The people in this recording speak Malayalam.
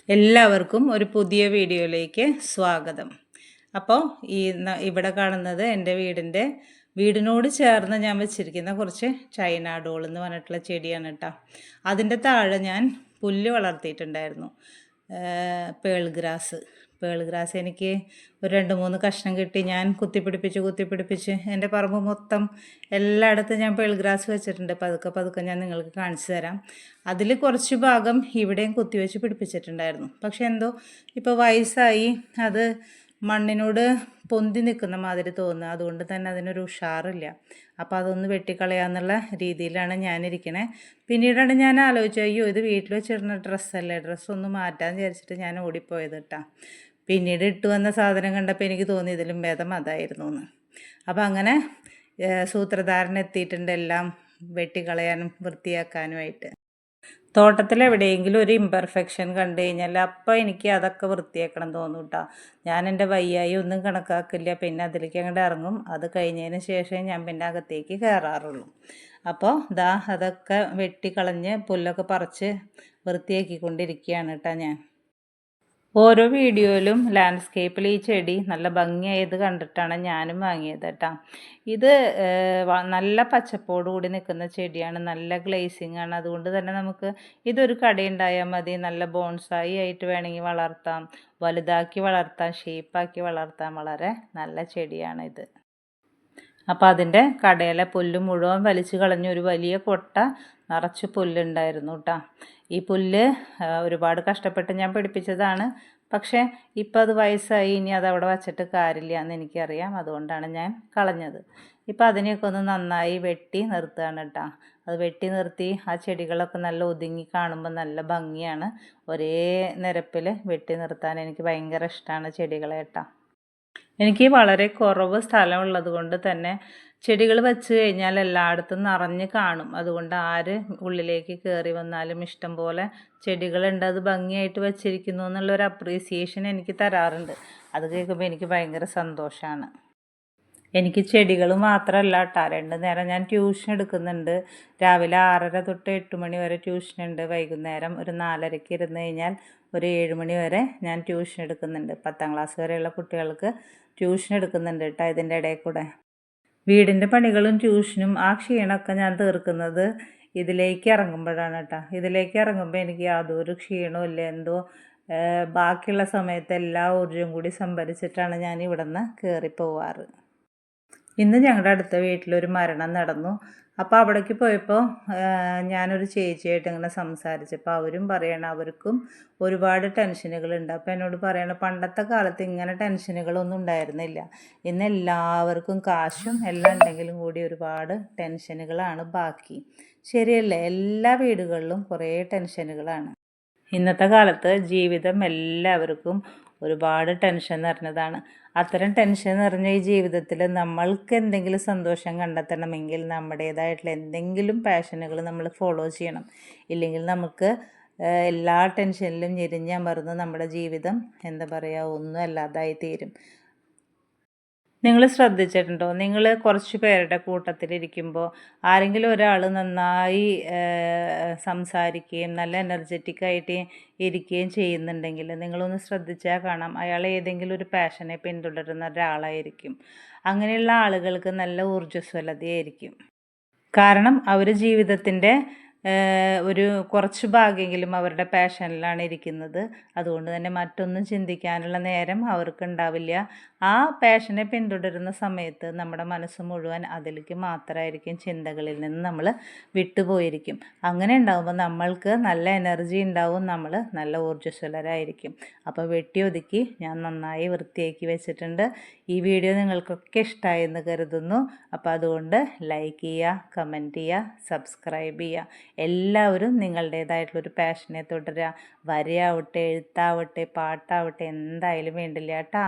എല്ലാവർക്കും ഒരു പുതിയ വീഡിയോയിലേക്ക് സ്വാഗതം. അപ്പോൾ ഇവിടെ കാണുന്നത് എൻ്റെ വീടിനോട് ചേർന്ന് ഞാൻ വെച്ചിരിക്കുന്ന കുറച്ച് ചൈന ഡോൾ എന്ന് പറഞ്ഞിട്ടുള്ള ചെടിയാണ് കേട്ടോ. അതിൻ്റെ താഴെ ഞാൻ പുല്ല് വളർത്തിയിട്ടുണ്ടായിരുന്നു, പേൾ ഗ്രാസ് എനിക്ക് ഒരു 2-3 കഷ്ണം കിട്ടി. ഞാൻ കുത്തിപ്പിടിപ്പിച്ച് എൻ്റെ പറമ്പ് മൊത്തം എല്ലായിടത്തും ഞാൻ പേൾ ഗ്രാസ് വെച്ചിട്ടുണ്ട്. പതുക്കെ ഞാൻ നിങ്ങൾക്ക് കാണിച്ചു തരാം. അതിൽ കുറച്ച് ഭാഗം ഇവിടെയും കുത്തിവെച്ച് പിടിപ്പിച്ചിട്ടുണ്ടായിരുന്നു. പക്ഷെ എന്തോ ഇപ്പോൾ വയസ്സായി അത് മണ്ണിനോട് പൊന്തി നിൽക്കുന്ന മാതിരി തോന്നുക. അതുകൊണ്ട് തന്നെ അതിനൊരു ഉഷാറില്ല. അപ്പോൾ അതൊന്ന് വെട്ടിക്കളയാന്നുള്ള രീതിയിലാണ് ഞാനിരിക്കണേ. പിന്നീടാണ് ഞാൻ ആലോചിച്ചത്, അയ്യോ ഇത് വീട്ടിൽ വെച്ചിരുന്ന ഡ്രസ്സല്ലേ, ഡ്രസ്സൊന്ന് മാറ്റാൻ വിചാരിച്ചിട്ട് ഞാൻ ഓടിപ്പോയത് കേട്ടോ. പിന്നീട് ഇട്ട് വന്ന സാധനം കണ്ടപ്പോൾ എനിക്ക് തോന്നി ഇതിലും ഭേദം അതായിരുന്നു എന്ന്. അപ്പോൾ അങ്ങനെ സൂത്രധാരൻ എത്തിയിട്ടുണ്ട് എല്ലാം വെട്ടിക്കളയാനും വൃത്തിയാക്കാനുമായിട്ട്. തോട്ടത്തിൽ എവിടെയെങ്കിലും ഒരു ഇംപെർഫെക്ഷൻ കണ്ടു കഴിഞ്ഞാൽ അപ്പോൾ എനിക്ക് അതൊക്കെ വൃത്തിയാക്കണം തോന്നും കേട്ടോ. ഞാൻ എൻ്റെ വയ്യായി ഒന്നും കണക്കാക്കില്ല, പിന്നെ അതിലേക്ക് അങ്ങോട്ട് ഇറങ്ങും. അത് കഴിഞ്ഞതിന് ശേഷമേ ഞാൻ പിന്നെ അകത്തേക്ക് കയറാറുള്ളൂ. അപ്പോൾ അതൊക്കെ വെട്ടിക്കളഞ്ഞ് പുല്ലൊക്കെ പറിച്ച് വൃത്തിയാക്കിക്കൊണ്ടിരിക്കുകയാണ് കേട്ടോ ഞാൻ. ഓരോ വീഡിയോയിലും ലാൻഡ്സ്കേപ്പിൽ ഈ ചെടി നല്ല ഭംഗിയായത് കണ്ടിട്ടാണ് ഞാനും വാങ്ങിയത് കേട്ടോ. ഇത് നല്ല പച്ചപ്പോടുകൂടി നിൽക്കുന്ന ചെടിയാണ്, നല്ല ഗ്ലേസിങ് ആണ്. അതുകൊണ്ട് തന്നെ നമുക്ക് ഇതൊരു കടയുണ്ടായാൽ മതി. നല്ല ബോൺസായി ആയിട്ട് വേണമെങ്കിൽ വളർത്താം, വലുതാക്കി വളർത്താം, ഷേപ്പാക്കി വളർത്താം. വളരെ നല്ല ചെടിയാണ് ഇത്. അപ്പോൾ അതിൻ്റെ കടയിലെ പുല്ല് മുഴുവൻ വലിച്ചു കളഞ്ഞ് ഒരു വലിയ കൊട്ട നിറച്ച് പുല്ലുണ്ടായിരുന്നു കേട്ടോ. ഈ പുല്ല് ഒരുപാട് കഷ്ടപ്പെട്ട് ഞാൻ പിടിപ്പിച്ചതാണ്. പക്ഷേ ഇപ്പം അത് വയസ്സായി, ഇനി അതവിടെ വച്ചിട്ട് കാര്യമില്ല എന്ന് എനിക്കറിയാം. അതുകൊണ്ടാണ് ഞാൻ കളഞ്ഞത്. ഇപ്പം അതിനെയൊക്കെ ഒന്ന് നന്നായി വെട്ടി നിർത്തുകയാണ് കേട്ടോ. അത് വെട്ടി നിർത്തി ആ ചെടികളൊക്കെ നല്ല ഒതുങ്ങി കാണുമ്പോൾ നല്ല ഭംഗിയാണ്. ഒരേ നിരപ്പിൽ വെട്ടി നിർത്താൻ എനിക്ക് ഭയങ്കര ഇഷ്ടമാണ് ചെടികളെ കേട്ടോ. എനിക്ക് വളരെ കുറവ് സ്ഥലമുള്ളത് കൊണ്ട് തന്നെ ചെടികൾ വെച്ച് കഴിഞ്ഞാൽ എല്ലായിടത്തും നിറഞ്ഞ് കാണും. അതുകൊണ്ട് ആര് ഉള്ളിലേക്ക് കയറി വന്നാലും ഇഷ്ടം പോലെ ചെടികളുണ്ട്, അത് ഭംഗിയായിട്ട് വെച്ചിരിക്കുന്നു എന്നുള്ളൊരു അപ്രീസിയേഷൻ എനിക്ക് തരാറുണ്ട്. അത് കേൾക്കുമ്പോൾ എനിക്ക് ഭയങ്കര സന്തോഷമാണ്. എനിക്ക് ചെടികൾ മാത്രമല്ല കേട്ടോ, 2 നേരം ഞാൻ ട്യൂഷൻ എടുക്കുന്നുണ്ട്. രാവിലെ 6:30 തൊട്ട് 8 മണി വരെ ട്യൂഷനുണ്ട്. വൈകുന്നേരം ഒരു 4:30 ഇരുന്ന് കഴിഞ്ഞാൽ ഒരു 7 മണി വരെ ഞാൻ ട്യൂഷൻ എടുക്കുന്നുണ്ട്. 10ാം ക്ലാസ് വരെയുള്ള കുട്ടികൾക്ക് ട്യൂഷൻ എടുക്കുന്നുണ്ട് കേട്ടോ. ഇതിൻ്റെ ഇടയിൽ കൂടെ വീടിൻ്റെ പണികളും ട്യൂഷനും ആ ക്ഷീണമൊക്കെ ഞാൻ തീർക്കുന്നത് ഇതിലേക്ക് ഇറങ്ങുമ്പോഴാണ് കേട്ടോ. ഇതിലേക്ക് ഇറങ്ങുമ്പോൾ എനിക്ക് യാതൊരു ക്ഷീണവും ഇല്ല. എന്തോ ബാക്കിയുള്ള സമയത്ത് എല്ലാ ഊർജ്ജവും കൂടി സംഭരിച്ചിട്ടാണ് ഞാൻ ഇവിടെ നിന്ന് കയറിപ്പോവാറ്. ഇന്ന് ഞങ്ങളുടെ അടുത്ത വീട്ടിലൊരു മരണം നടന്നു. അപ്പോൾ അവിടേക്ക് പോയപ്പോൾ ഞാനൊരു ചേച്ചിയായിട്ട് ഇങ്ങനെ സംസാരിച്ചപ്പോൾ അവരും പറയണം അവർക്കും ഒരുപാട് ടെൻഷനുകളുണ്ട്. അപ്പോൾ എന്നോട് പറയണം പണ്ടത്തെ കാലത്ത് ഇങ്ങനെ ടെൻഷനുകളൊന്നും ഉണ്ടായിരുന്നില്ല. ഇന്ന് എല്ലാവർക്കും കാശും എല്ലാം ഉണ്ടെങ്കിലും കൂടി ഒരുപാട് ടെൻഷനുകളാണ് ബാക്കി. ശരിയല്ലേ? എല്ലാ വീടുകളിലും കുറേ ടെൻഷനുകളാണ്. ഇന്നത്തെ കാലത്ത് ജീവിതം എല്ലാവർക്കും ഒരുപാട് ടെൻഷൻ നിറഞ്ഞതാണ്. അത്തരം ടെൻഷൻ നിറഞ്ഞ ഈ ജീവിതത്തിൽ നമ്മൾക്ക് എന്തെങ്കിലും സന്തോഷം കണ്ടെത്തണമെങ്കിൽ നമ്മുടേതായിട്ടുള്ള എന്തെങ്കിലും പാഷനുകൾ നമ്മൾ ഫോളോ ചെയ്യണം. ഇല്ലെങ്കിൽ നമുക്ക് എല്ലാ ടെൻഷനിലും ഞെരിഞ്ഞമർന്ന് നമ്മുടെ ജീവിതം എന്താ പറയുക, ഒന്നും അല്ലാതായി തീരും. നിങ്ങൾ ശ്രദ്ധിച്ചിട്ടുണ്ടോ? നിങ്ങൾ കുറച്ച് പേരുടെ കൂട്ടത്തിലിരിക്കുമ്പോൾ ആരെങ്കിലും ഒരാൾ നന്നായി സംസാരിക്കുകയും നല്ല എനർജറ്റിക്കായിട്ട് ഇരിക്കുകയും ചെയ്യുന്നുണ്ടെങ്കിൽ നിങ്ങളൊന്ന് ശ്രദ്ധിച്ചാൽ കാണാം അയാൾ ഏതെങ്കിലും ഒരു പാഷനെ പിന്തുടരുന്ന ഒരാളായിരിക്കും. അങ്ങനെയുള്ള ആളുകൾക്ക് നല്ല ഊർജ്ജസ്വലതയായിരിക്കും. കാരണം അവർ ജീവിതത്തിൻ്റെ ഒരു കുറച്ച് ഭാഗമെങ്കിലും അവരുടെ പാഷനിലാണ് ഇരിക്കുന്നത്. അതുകൊണ്ട് തന്നെ മറ്റൊന്നും ചിന്തിക്കാനുള്ള നേരം അവർക്കുണ്ടാവില്ല. ആ പാഷനെ പിന്തുടരുന്ന സമയത്ത് നമ്മുടെ മനസ്സ് മുഴുവൻ അതിലേക്ക് മാത്രമായിരിക്കും, ചിന്തകളിൽ നിന്ന് നമ്മൾ വിട്ടുപോയിരിക്കും. അങ്ങനെ ഉണ്ടാകുമ്പോൾ നമ്മൾക്ക് നല്ല എനർജി ഉണ്ടാവും, നമ്മൾ നല്ല ഊർജ്ജസ്വലരായിരിക്കും. അപ്പോൾ വെട്ടി ഒതുക്കി ഞാൻ നന്നായി വൃത്തിയാക്കി വെച്ചിട്ടുണ്ട്. ഈ വീഡിയോ നിങ്ങൾക്കൊക്കെ ഇഷ്ടമായെന്ന് കരുതുന്നു. അപ്പോൾ അതുകൊണ്ട് ലൈക്ക് ചെയ്യുക, കമൻറ്റ് ചെയ്യുക, സബ്സ്ക്രൈബ് ചെയ്യുക. എല്ലാവരും നിങ്ങളുടേതായിട്ടുള്ളൊരു പാഷനെ തുടരുക. വരയാവട്ടെ, എഴുത്താവട്ടെ, പാട്ടാവട്ടെ, എന്തായാലും വേണ്ടില്ല കേട്ടോ.